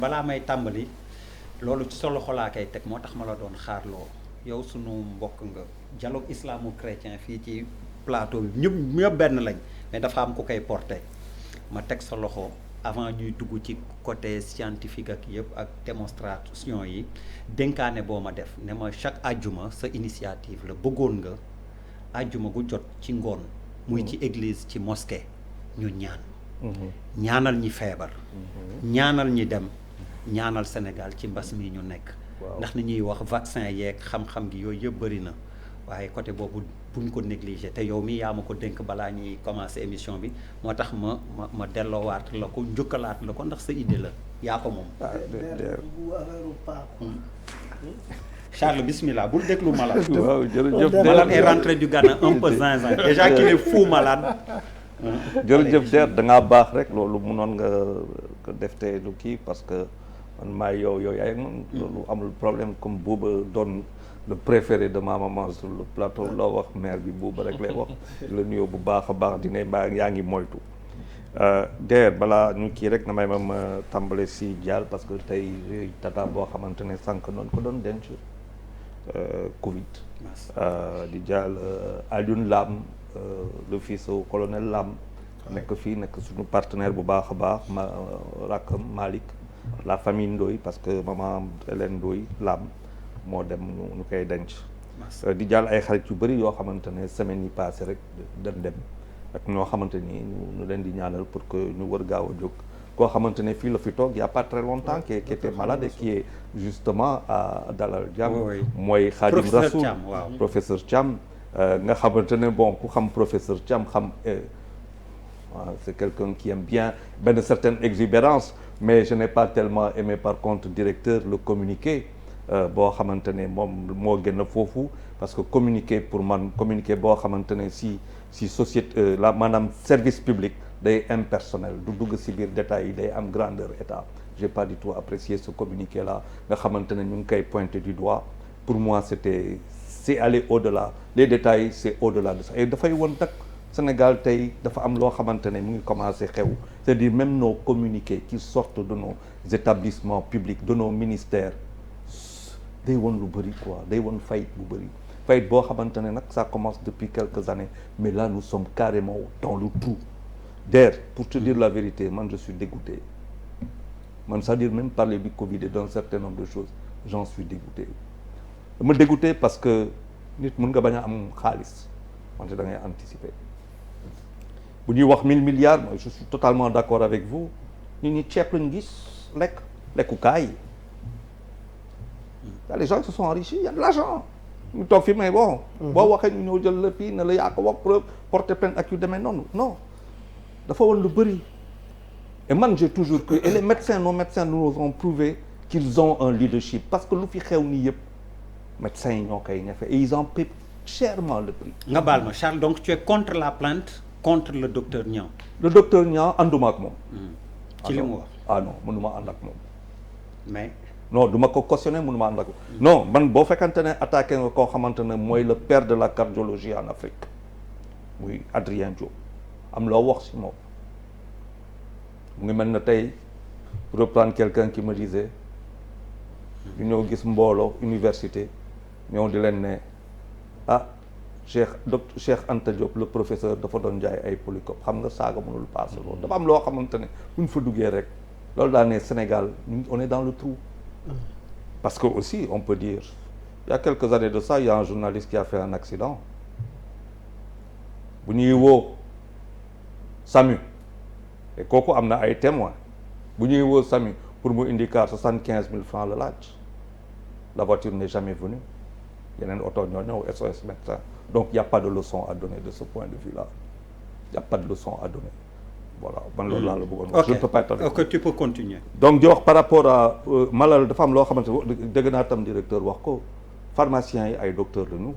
balaa may tàmbali loolu ci sa loxo laa koy teg moo tax ma la doon xaarloo yow sunu mbokk nga dialogue islamo-chrétien fii ci plateau bi ñëpp benn lañ mais dafa am ku koy porté ma teg sa loxo avant ñuy dugg ci côté scientifique ak yëpp ak démonstration yi dénkaane boo ma def ne ma chaque àjjuma sa initiative la bëggoon nga àjjuma gu jot ci ngoon muy ci église ci mosquée ñu ñaanal ñi feebar ñaanal ñi dem ñaanal Sénégal ci mbas mi ñu nekk ndax ni ñuy wax vaccin yeeg xam-xam gi yooyu yëpp bëri na waaye côté boobu buñ ko négligé te yow mi yaa ma ko dénk balaa ñuy commencé émission bi moo tax ma delloowaat la ko njukkalaat la ko ndax sa idée la yaa ko moom Charles bismillah bul déglu malade waaw jërëjëf malade est rentré du Ghana un peu zinzin déjà qu'il est fou malade jërëjëf Der da ngaa baax rek loolu munoon nga def te lu kii parce que man maay yow yaay man loolu amul problème comme Bouba doon le préféré de ma maman sur le plateau loo wax mère bi Bouba rek lay wax la nuyoo bu baax a baax dina mbaa yaa ngi moytu Der balaa ñu kii rek na may ma tàmbale si Dial parce que tey tata boo xamante ne sànq noonu ko doon denc Covid di Dial Alioune Lam le fils au colonel Lam nekk fii nekk suñu partenaire bu baax a baax ma rakkam Malick la famille Ndoye parce que maman Hélène Ndoye Lam moo dem ñu koy denc di jàll ay xarit yu bëri yoo xamante ne semaine yi passé rek dañ dem ak ñoo xamante ni ñu leen di ñaanal pour que ñu wër gaaw a jóg koo xamante ne fii la fi toog il y a pas très longtemps qui était malade et qui est justement à Dalal Jàmm mooy Khadim Rassoul professeur Thiam nga xamante ne bon ku xam professeur Thiam xam c'est quelqu'un qui aime bien benn certaine exubérance mais je n'ai pas tellement aimé par contre directeur le communiqué boo xamante ne moom moo gën a foofu parce que communiqué pour man communiqué boo xamante ne si société la maanaam service public day impersonnel du dugg si biir détails yi day am grandeur état j'ai pas du tout apprécié ce communiqué là nga xamante ne ñu ngi koy pointer du doigt pour moi c'est aller au-delà les détails c'est au-delà de ça et dafay woon nag Sénégal tey dafa am loo xamante ne mu ngi commencé xew c'est-à-dire même nos communiqués qui sortent de nos établissements publics de nos ministères day woon lu bëri quoi day woon fayit bu bëri fayit boo xamante ne nag ça commence depuis quelques années mais là nous sommes carrément dans le trou Der pour te dire la vérité man je suis dégoûté man c'est-à-dire même parler du Covid et d'un certain nombre de choses j'en suis dégoûté dama dégoûté parce que nit mën nga bañ a am xaalis wante da ngay anticiper bu ñuy wax 1000 milliards moi je suis totalement d'accord avec vous nit ñi ceeb lañu gis lekkukaay yi les gens qui se sont enrichis il y a de l'argent ñu toog fi mais bon boo waxee ñu ñëw jël la fii ne la yaa ko wax preuve porter plainte ak yu demee noonu non dafa woon lu bëri et man j'ai toujours cru et les médecins nos médecins nous ont prouvé qu'ils ont un leadership parce que lu fi xew nii yëpp médecins yi ñoo koy ñafe et ils en paient chèrement le prix. nga baal ma Charles donc tu es contre la plainte contre le docteur Niang. le docteur Niang ànduma ak moom. ci li mu wax non mënuma ànd ak moom. mais. non du ma ko cautionner mënuma ànd ak moom. non man boo fekkante ne attaqué nga koo xamante ne mooy le père de la cardiologie en Afrique muy Adrien Diop am loo wax si moom mu ngi mel ne tey pour reprendre quelqu'un qui me disait ñu ñëw gis mbooloo université ñëw di leen ne Cheikh Anta Diop le professeur dafa doon jaay ay polycope xam nga saaga mënul passé loolu dafa am loo xamante ne bu ñu fa duggee rek loolu daa ne Sénégal on est dans le trou parce que aussi on peut dire il y a quelques années de ça il y a un journaliste qui a fait un accident bu ñuy woo SAMU et kooku am na ay témoins bu ñuy woo SAMU pour mu indi car 75 000 francs la laaj la voiture n'est jamais venue yeneen oto ñoo ñëw SOS médecin donc il y a pas de leçon à donner de ce point de vue là il y a pas de leçon à donner voilà man loolu laa la bëggoon wax. je ne peux pas être ok tu peux continuer. donc di wax par rapport à malal dafa am loo xamante ne dégg naa tam directeur wax ko pharmaciens yi ay docteurs la ñu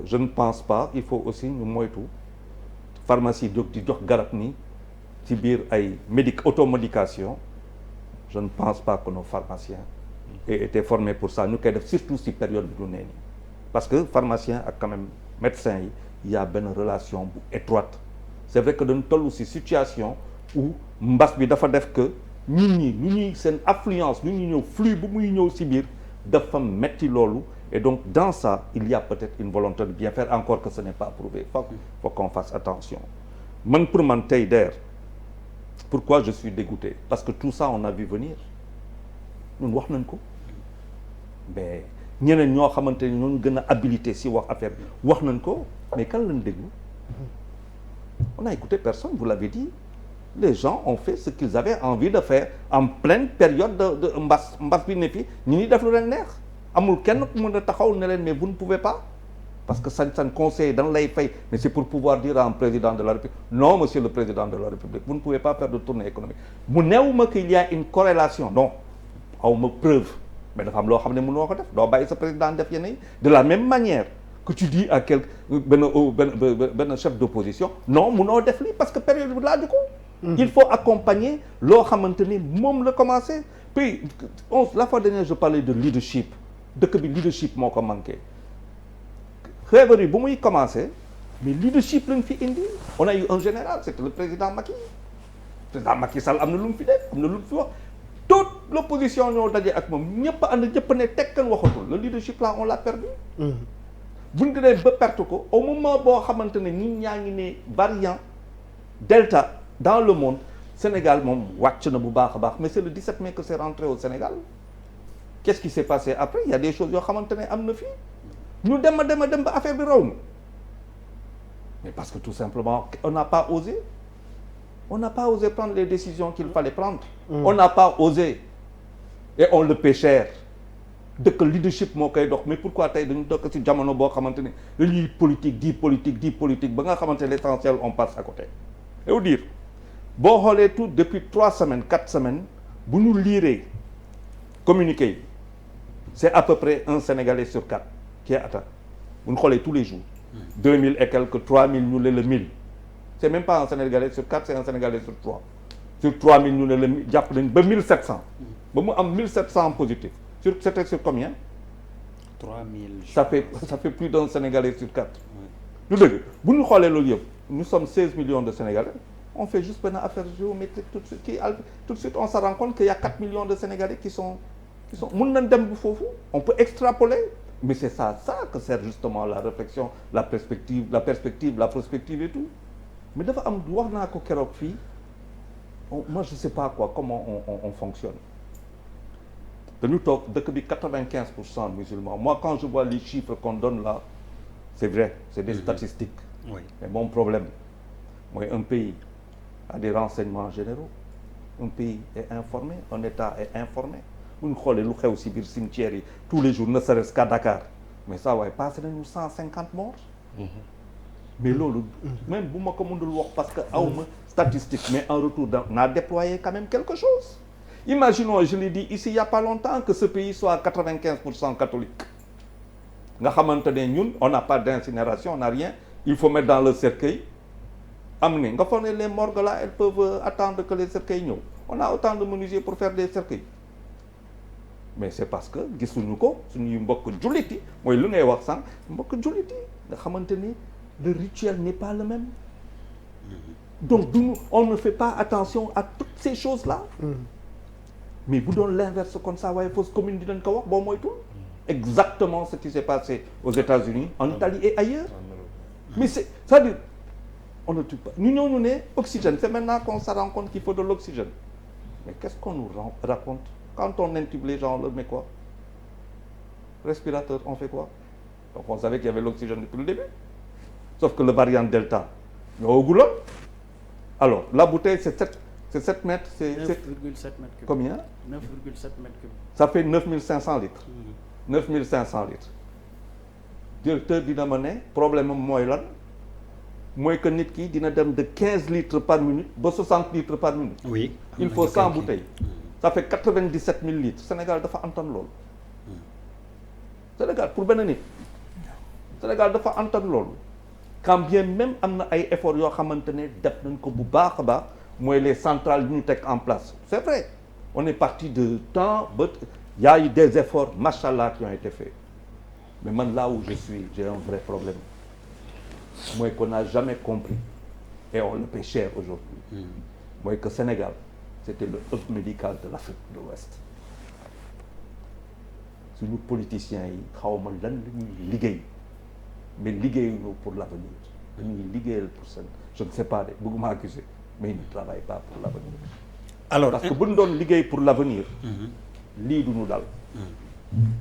je ne pense pas il faut aussi ñu moytu pharmacie di jox garab ni ci biir ay automédication je ne pense pas que nos pharmaciens aient été formés pour ça ñu koy def surtout si période bi ñu nee nii parce que pharmacien ak quand même médecin yi il y a benn relation bu étroite c'est vrai que dañu toll si situation où mbas bi dafa def que nit ñi ñu ñuy seen affluence ñu ñuy ñëw flux bu muy ñëw si biir dafa metti loolu et donc dans ça il y a peut-être une volonté de bien faire encore que ce n'est pas prouvé faut qu'on fasse attention man pour man tey der pourquoi je suis dégoûté parce que tout ça on a vu venir ñun wax nañ ko mais ñeneen ñoo xamante ni ñooñu gën a habilité si wax affaire bi wax nañ ko mais kan lañ déglu on a écouté personne vous l'avez dit les gens ont fait ce qu'ils avaient envie de faire en pleine période de mbas bi ne fi ñu ni def lu leen neex amul kenn ku mën a taxaw ne leen mais vous ne pouvez pas parce que sañ conseil dañ lay fay mais c'est pour pouvoir dire à un président de la République non monsieur le président de la République vous ne pouvez pas faire de tournée économique mu neew ma qu'il y a une corrélation non aw ma preuve mais dafa am loo xam ne mënoo ko def doo bàyyi sa président def yenn yi de la même manière que tu dis à quel benn chef d'opposition non mënoo def lii parce que période bi laaju ko il faut accompagner loo xamante ni moom la commencé puis la fois dernière je parlais de leadership dëkk bi leadership moo ko manqué feebar yi bu muy commencé mais leadership lañ fi indi on a eu un général c'était le président Macky Sall am na lu mu fi def am na lu mu fi wax toute l'opposition ñoo daje ak moom ñëpp ànd ñëpp ne tekkan waxatul le leadership là on l'a perdu buñ demee ba perte ko au moment boo xamante ne nit ñaa ngi ne variant delta dans le monde Sénégal moom wàcc na bu baax a baax mais c'est le 17 mai que c'est rentré au Sénégal qu'est-ce qui s'est passé après il y a des choses yoo xamante ne am na fii ñu dem ba affaire bi raw na mais parce que tout simplement on n'a pas osé prendre les décisions qu'il fallait prendre on n'a pas osé et on le paie cher dëkk leadership moo koy dox mais pourquoi tey dañu dokk ci jamono boo xamante ne dañuy politique ba nga xamante ne l'essentiel on passe à côté et vous dire boo xoolee tout depuis 3 semaines 4 semaines bu ñu liiree communiqué yi c'est à peu près un Sénégalais sur 4 qui est atteint bu ñu xoolee tous les jours 2000 et quelques 3000 ñu ne la 1000 c'est même pas un Sénégalais sur 4 c'est un Sénégalais sur 3 sur 3000 ñu ne la jàpp nañ ba 1700 ba mu am 1700 positifs c'était sur combien 3000 ça fait plus d'un Sénégalais sur 4 lu dëgg bu ñu xoolee loolu yëpp nous sommes 16 millions de Sénégalais on fait juste benn affaire géométrique tout de suite on se rend compte qu'il y a 4 millions de Sénégalais qui sont mën nañ dem bu foofu on peut extrapoler mais c'est ça que sert justement la réflexion la perspective la prospective et tout mais dafa am wax naa ko keroog fii moi je sais pas quoi comment on fonctionne dañu toog dëkk bi 95% musulmans moi quand je vois les chiffres qu'on donne là c'est vrai c'est des statistiques oui. mais mon problème mooy un pays a des renseignements généraux un pays est informé un État est informé bu ñu xoolee lu xew ci biir cimetières yi tous les jours ne serait-ce qu'à Dakar mais ça waaye passé nañu 150 morts mais loolu même bu ma ko mënul wax parce que awma statistique mais en retour on a déployé quand même quelque chose imaginons je l'ai dit ici il y a pas longtemps que ce pays soit à 95% catholique nga xamante ne ñun on n'a pas d'incinération on n'a rien il faut mettre dans le cercueil am ni nga foog ne les morgues là elles peuvent attendre que les cercueils ñëw on a autant de menuisiers pour faire des cercueils mais c'est parce que gisuñu ko suñuy mbokk jullit yi mooy lu ngay wax sànq mbokk jullit yi nga xamante ni le rituel n'est pas le même donc on ne fait pas attention à toutes ces choses là mais bu doon l'inverse comme ça waaye fausse commune dinañ ko wax boo moytul exactement ce qui s'est passé aux États-Unis en Italie et ailleurs mais c'est-à-dire on ne tue pas ñu ñëw ñu ne oxygène c'est maintenant qu'on se rend compte qu'il faut de l'oxygène mais qu'est-ce qu'on nous raconte quand on intube les gens on leur met quoi respirateur on fait quoi donc on savait qu'il y avait l'oxygène depuis le début sauf que le variant Delta ñëwaguloon alors la bouteille c'est 7 mètres c'est 9,7 mètres cubes. Combien 9,7 mètres cubes. ça fait 9500 litres 9500 litres directeur dina ma ne problème am mooy lan mooy que nit ki dina dem de 15 litres par minute ba 60 litres par minute oui il faut 100 bouteilles ça fait 97 000 litres Sénégal dafa antan loolu Sénégal pour benn nit Sénégal dafa antan loolu quand bien même am na ay efforts yoo xamante ne def nañ ko bu baax a baax mooy les centrales yu ñu teg en place c'est vrai on est parti de temps ba il y a eu des efforts machallah qui ont été faits mais man là où je suis j'ai un vrai problème mooy qu'on n'a jamais compris et on le paie cher aujourd'hui mooy que Sénégal c'était le hub médical de l'Afrique de l'Ouest suñu politiciens yi xawma lan la ñuy liggéey mais liggéeyuñu pour l'avenir dañuy liggéeyal pour seen je ne sais pas de bëgguma accuser mais ils ne travaillent pas pour l'avenir alors parce que bu ñu doon liggéey pour l'avenir lii du ñu dal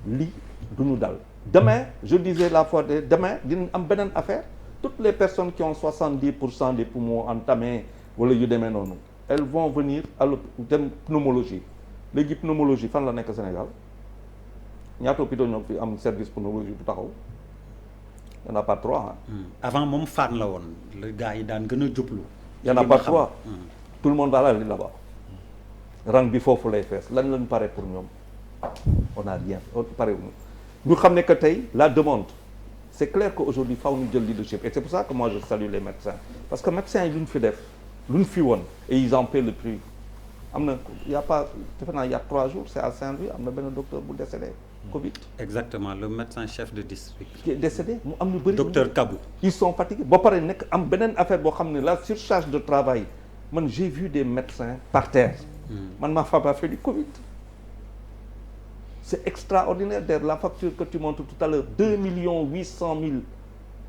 lii du ñu dal demain je disais la fois de demain dinañ am beneen affaire toutes les personnes qui ont 70% des poumons entamés wala yu demee noonu elles vont venir à dem pneumologie léegi pneumologie fan la nekk Sénégal ñaata hôpitaux ñoo fi am service pneumologie bu taxaw y en a pas 3 avant moom Fann la woon le gars yi daan gën a jublu. y en a pas 3 tout le monde va aller là-bas rang bi foofu lay fees lan lañ pare pour ñoom on a rien pare ñu xam ne que tey la demande c'est clair qu'aujourd'hui faw ñu jël leadership et c'est pour ça que moi je salue les médecins parce que médecins yi lu ñu fi def lu ñu fi woon et ils en paient le prix am na y a pas defe naa y a 3 jours c'est à Saint-Louis am na benn docteur bu décédé Covid. exactement le médecin chef de district. qui est décédé mu am ñu bëri. docteur Kabou. ils sont fatigués ba pare nekk am beneen affaire boo xam ne la surcharge de travail man j'ai vu des médecins par terre. man ma femme a fait du Covid. c'est extraordinaire d'ailleurs la facture que tu montres tout à l'heure 2,8 millions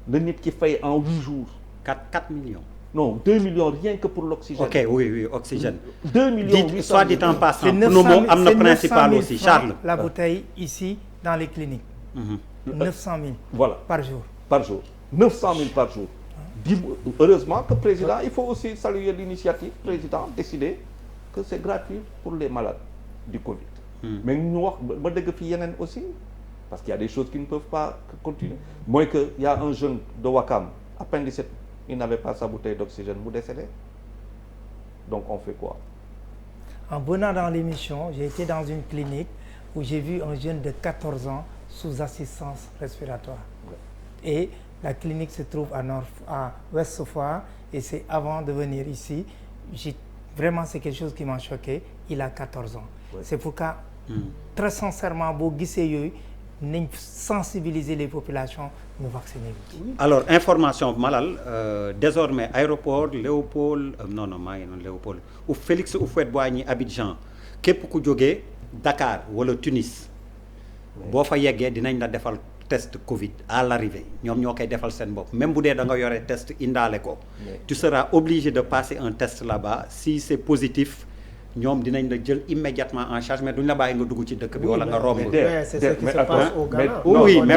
la nit ki fay en 8 jours. 4 millions. non 2 millions rien que pour l'oxygène. ok oui oxygène. 2 millions 800 soit dit en passant. C'est 900 pneumo 000 am na principal aussi Charles. la bouteille ici dans les cliniques. 900 000 voilà par jour. par jour 900 000 par jour. Heureusement que président il faut aussi saluer l'initiative président décider que c'est gratuit pour les malades du Covid. mais ñu wax ba dégg fi yeneen aussi parce qu'il y a des choses qui ne peuvent pas continuer mooy que il y a un jeune de Ouakam appendicite il n'avait pas sa bouteille d'oxygène mu décédé donc on fait quoi? En venant dans l'émission, j'ai été dans une clinique où j'ai vu un jeune de 14 ans sous assistance respiratoire. Et la clinique se trouve à Ouest Foire et c'est avant de venir ici. Vraiment, c'est quelque chose qui m'a choqué. Il a 14 ans. Ouais. C'est pourquoi, très sincèrement, boo gisee yooyu nañ sensibiliser les populations ñu vacciner. alors information Malal désormais aéroport Léopold non maa ngi noonu Léopold ou Félix Houphouët-Boigny Abidjan képp ku jógee Dakar wala Tunis boo fa yeggee dinañ la defal test Covid à l'arrivée ñoom ñoo koy defal seen bopp même bu dee da nga yore test indaale ko tu seras obligé de passer un test là-bas si c'est positif ñoom dinañ la jël immédiatement en charge mais duñ la bàyyi nga dugg ci dëkk bi wala nga romb. c'est ce qui se passe au Ghana. oui mais